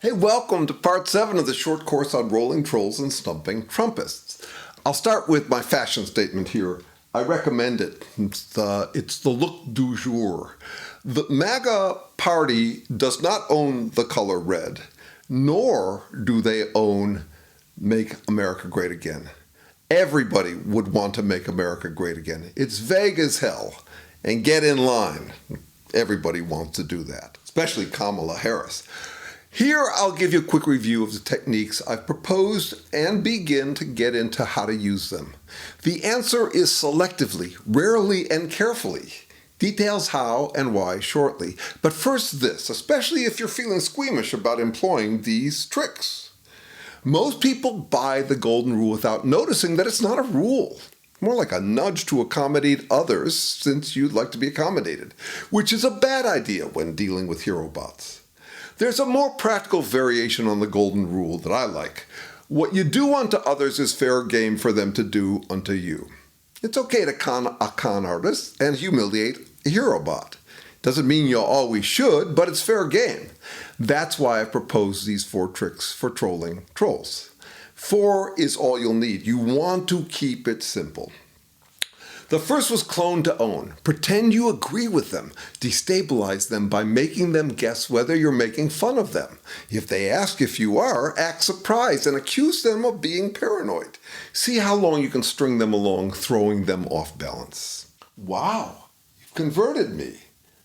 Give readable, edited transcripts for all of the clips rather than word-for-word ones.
Hey, welcome to part 7 of the short course on rolling trolls and stumping Trumpists. I'll start with my fashion statement here. I recommend it. It's the look du jour. The MAGA party does not own the color red, nor do they own Make America Great Again. Everybody would want to make America great again. It's vague as hell. And get in line. Everybody wants to do that, especially Kamala Harris. Here I'll give you a quick review of the techniques I've proposed and begin to get into how to use them. The answer is selectively, rarely, and carefully. Details how and why shortly. But first this, especially if you're feeling squeamish about employing these tricks. Most people buy the golden rule without noticing that it's not a rule. More like a nudge to accommodate others since you'd like to be accommodated, which is a bad idea when dealing with hero bots. There's a more practical variation on the golden rule that I like. What you do unto others is fair game for them to do unto you. It's okay to con a con artist and humiliate a hero bot. Doesn't mean you always should, but it's fair game. That's why I've proposed these 4 tricks for trolling trolls. 4 is all you'll need. You want to keep it simple. The first was clone to own. Pretend you agree with them. Destabilize them by making them guess whether you're making fun of them. If they ask if you are, act surprised and accuse them of being paranoid. See how long you can string them along, throwing them off balance. Wow, you've converted me.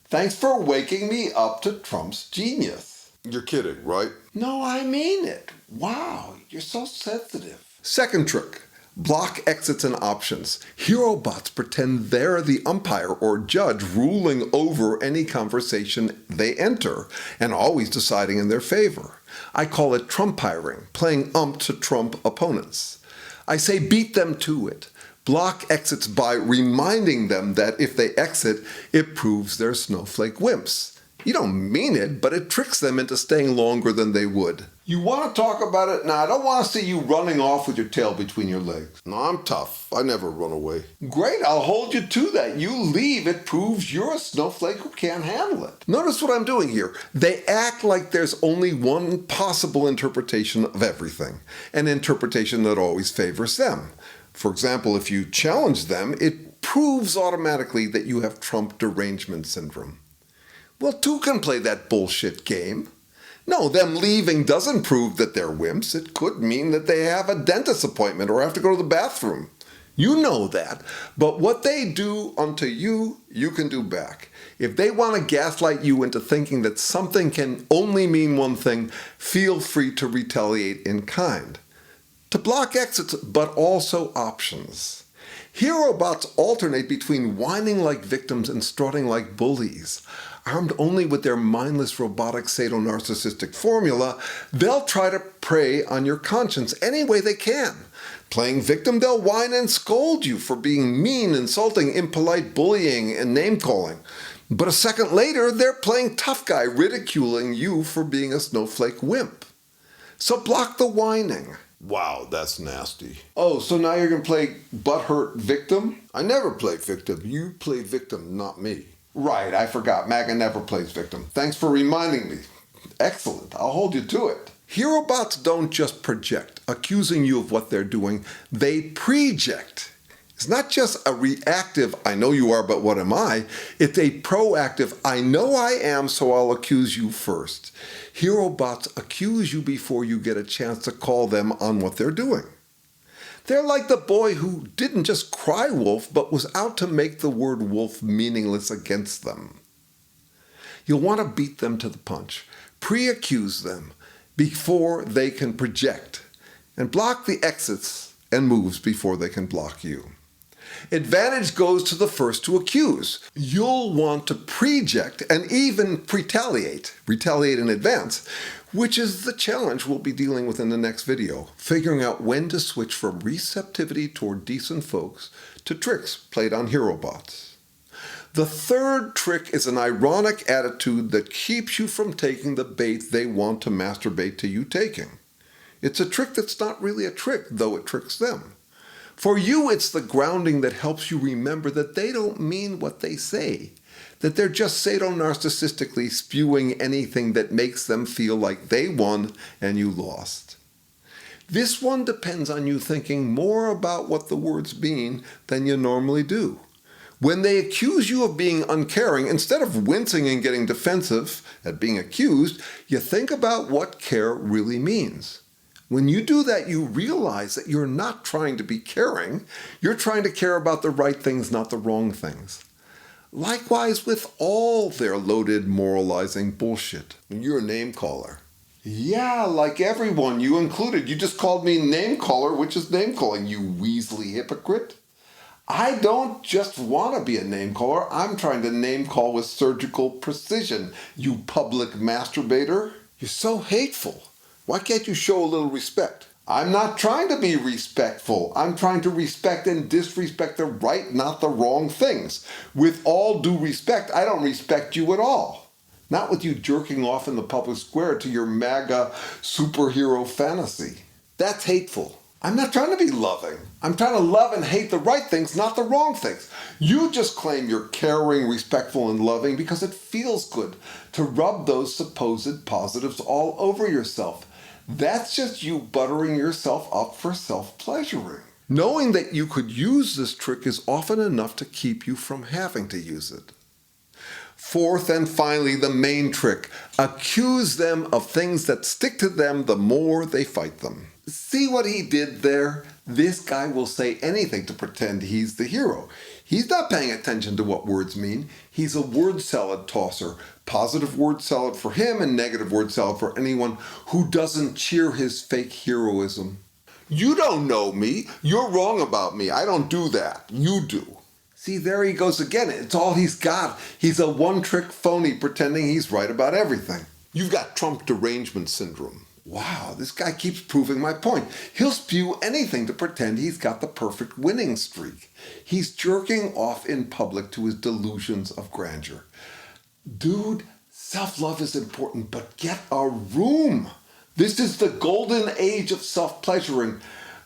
Thanks for waking me up to Trump's genius. You're kidding, right? No, I mean it. Wow, you're so sensitive. Second trick. Block exits and options. Hero bots pretend they're the umpire or judge ruling over any conversation they enter and always deciding in their favor. I call it trumpiring, playing ump to trump opponents. I say beat them to it. Block exits by reminding them that if they exit, it proves they're snowflake wimps. You don't mean it, but it tricks them into staying longer than they would. You want to talk about it? Now, I don't want to see you running off with your tail between your legs. No, I'm tough. I never run away. Great, I'll hold you to that. You leave, it proves you're a snowflake who can't handle it. Notice what I'm doing here. They act like there's only one possible interpretation of everything, an interpretation that always favors them. For example, if you challenge them, it proves automatically that you have Trump derangement syndrome. Well, 2 can play that bullshit game. No, them leaving doesn't prove that they're wimps. It could mean that they have a dentist appointment or have to go to the bathroom. You know that. But what they do unto you, you can do back. If they want to gaslight you into thinking that something can only mean one thing, feel free to retaliate in kind. To block exits, but also options. Hero bots alternate between whining like victims and strutting like bullies. Armed only with their mindless robotic sadonarcissistic formula, they'll try to prey on your conscience any way they can. Playing victim, they'll whine and scold you for being mean, insulting, impolite, bullying, and name-calling. But a second later, they're playing tough guy, ridiculing you for being a snowflake wimp. So block the whining. Wow, that's nasty. Oh, so now you're going to play butthurt victim? I never play victim. You play victim, not me. Right, I forgot. MAGA never plays victim. Thanks for reminding me. Excellent. I'll hold you to it. Hero bots don't just project, accusing you of what they're doing. They project. It's not just a reactive, I know you are, but what am I? It's a proactive, I know I am, so I'll accuse you first. Hero bots accuse you before you get a chance to call them on what they're doing. They're like the boy who didn't just cry wolf, but was out to make the word wolf meaningless against them. You'll want to beat them to the punch, pre-accuse them before they can project, and block the exits and moves before they can block you. Advantage goes to the first to accuse. You'll want to project and even retaliate in advance, which is the challenge we'll be dealing with in the next video, figuring out when to switch from receptivity toward decent folks to tricks played on hero bots. The third trick is an ironic attitude that keeps you from taking the bait they want to masturbate to you taking. It's a trick that's not really a trick, though it tricks them. For you, it's the grounding that helps you remember that they don't mean what they say. that they're just sadomasochistically spewing anything that makes them feel like they won and you lost. This one depends on you thinking more about what the words mean than you normally do. When they accuse you of being uncaring, instead of wincing and getting defensive at being accused, you think about what care really means. When you do that, you realize that you're not trying to be caring. You're trying to care about the right things, not the wrong things. Likewise with all their loaded moralizing bullshit. You're a name caller. Yeah, like everyone, you included. You just called me name caller, which is name calling, you weaselly hypocrite. I don't just want to be a name caller. I'm trying to name call with surgical precision, you public masturbator. You're so hateful. Why can't you show a little respect? I'm not trying to be respectful. I'm trying to respect and disrespect the right, not the wrong things. With all due respect, I don't respect you at all. Not with you jerking off in the public square to your MAGA superhero fantasy. That's hateful. I'm not trying to be loving. I'm trying to love and hate the right things, not the wrong things. You just claim you're caring, respectful, and loving because it feels good to rub those supposed positives all over yourself. That's just you buttering yourself up for self-pleasuring. Knowing that you could use this trick is often enough to keep you from having to use it. Fourth and finally, the main trick. Accuse them of things that stick to them the more they fight them. See what he did there? This guy will say anything to pretend he's the hero. He's not paying attention to what words mean. He's a word salad tosser. Positive word salad for him and negative word salad for anyone who doesn't cheer his fake heroism. You don't know me. You're wrong about me. I don't do that. You do. See, there he goes again. It's all he's got. He's a one-trick phony pretending he's right about everything. You've got Trump derangement syndrome. Wow, this guy keeps proving my point. He'll spew anything to pretend he's got the perfect winning streak. He's jerking off in public to his delusions of grandeur. Dude, self-love is important, but get a room. This is the golden age of self-pleasuring.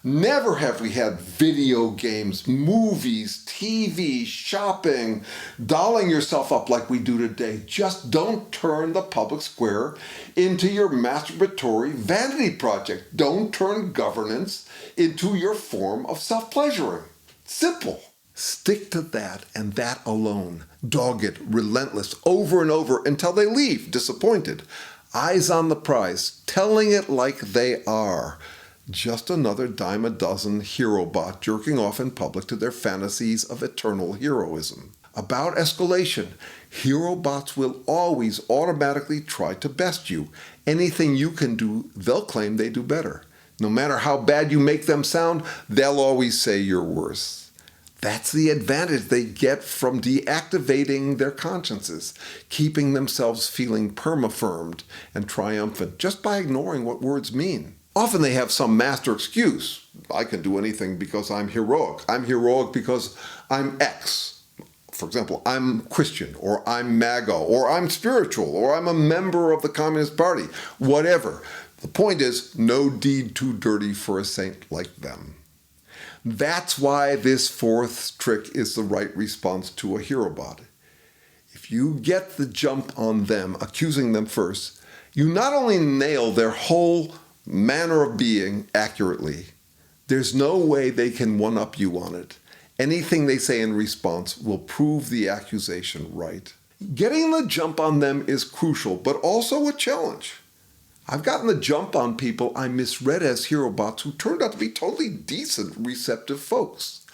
Never have we had video games, movies, TV, shopping, dolling yourself up like we do today. Just don't turn the public square into your masturbatory vanity project. Don't turn governance into your form of self-pleasuring. Simple. Stick to that and that alone. Dogged, relentless, over and over until they leave, disappointed. Eyes on the prize, telling it like they are. Just another dime a dozen hero bot jerking off in public to their fantasies of eternal heroism. About escalation, hero bots will always automatically try to best you. Anything you can do, they'll claim they do better. No matter how bad you make them sound, they'll always say you're worse. That's the advantage they get from deactivating their consciences, keeping themselves feeling perma-affirmed and triumphant just by ignoring what words mean. Often they have some master excuse. I can do anything because I'm heroic. I'm heroic because I'm X. For example, I'm Christian, or I'm MAGA, or I'm spiritual, or I'm a member of the Communist Party. Whatever. The point is, no deed too dirty for a saint like them. That's why this fourth trick is the right response to a hero bot. If you get the jump on them, accusing them first, you not only nail their whole manner of being accurately, there's no way they can one-up you on it. Anything they say in response will prove the accusation right. Getting the jump on them is crucial, but also a challenge. I've gotten the jump on people I misread as hero bots who turned out to be totally decent, receptive folks.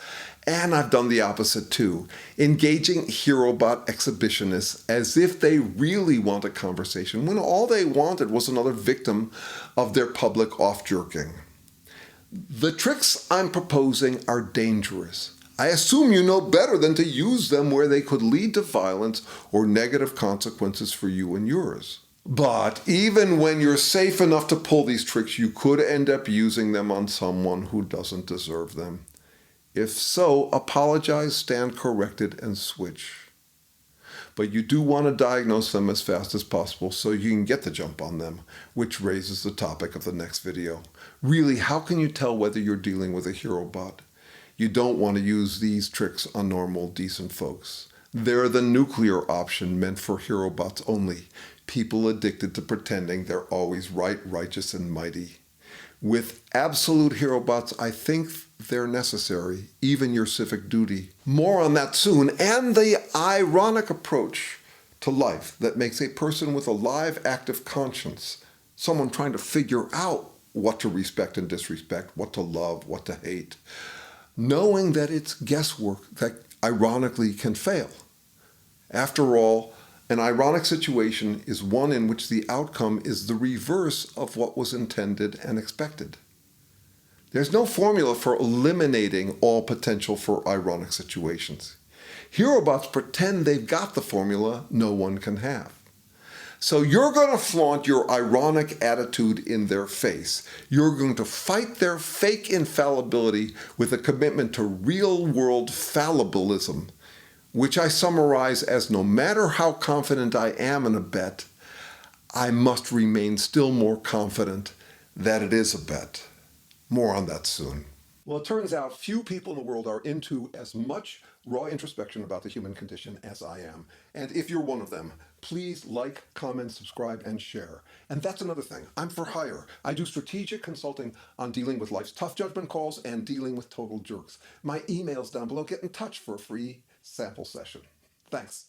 And I've done the opposite too, engaging hero bot exhibitionists as if they really want a conversation when all they wanted was another victim of their public off-jerking. The tricks I'm proposing are dangerous. I assume you know better than to use them where they could lead to violence or negative consequences for you and yours. But even when you're safe enough to pull these tricks, you could end up using them on someone who doesn't deserve them. If so, apologize, stand corrected, and switch. But you do want to diagnose them as fast as possible so you can get the jump on them, which raises the topic of the next video. Really, how can you tell whether you're dealing with a hero bot? You don't want to use these tricks on normal, decent folks. They're the nuclear option meant for hero bots only, people addicted to pretending they're always right, righteous, and mighty. With absolute hero bots, I think they're necessary, even your civic duty. More on that soon, and the ironic approach to life that makes a person with a live, active conscience, someone trying to figure out what to respect and disrespect, what to love, what to hate, knowing that it's guesswork that ironically can fail. After all, an ironic situation is one in which the outcome is the reverse of what was intended and expected. There's no formula for eliminating all potential for ironic situations. Hero bots pretend they've got the formula no one can have. So you're going to flaunt your ironic attitude in their face. You're going to fight their fake infallibility with a commitment to real-world fallibilism, which I summarize as no matter how confident I am in a bet, I must remain still more confident that it is a bet. More on that soon. Well, it turns out few people in the world are into as much raw introspection about the human condition as I am. And if you're one of them, please like, comment, subscribe, and share. And that's another thing. I'm for hire. I do strategic consulting on dealing with life's tough judgment calls and dealing with total jerks. My email's down below. Get in touch for a free sample session. Thanks.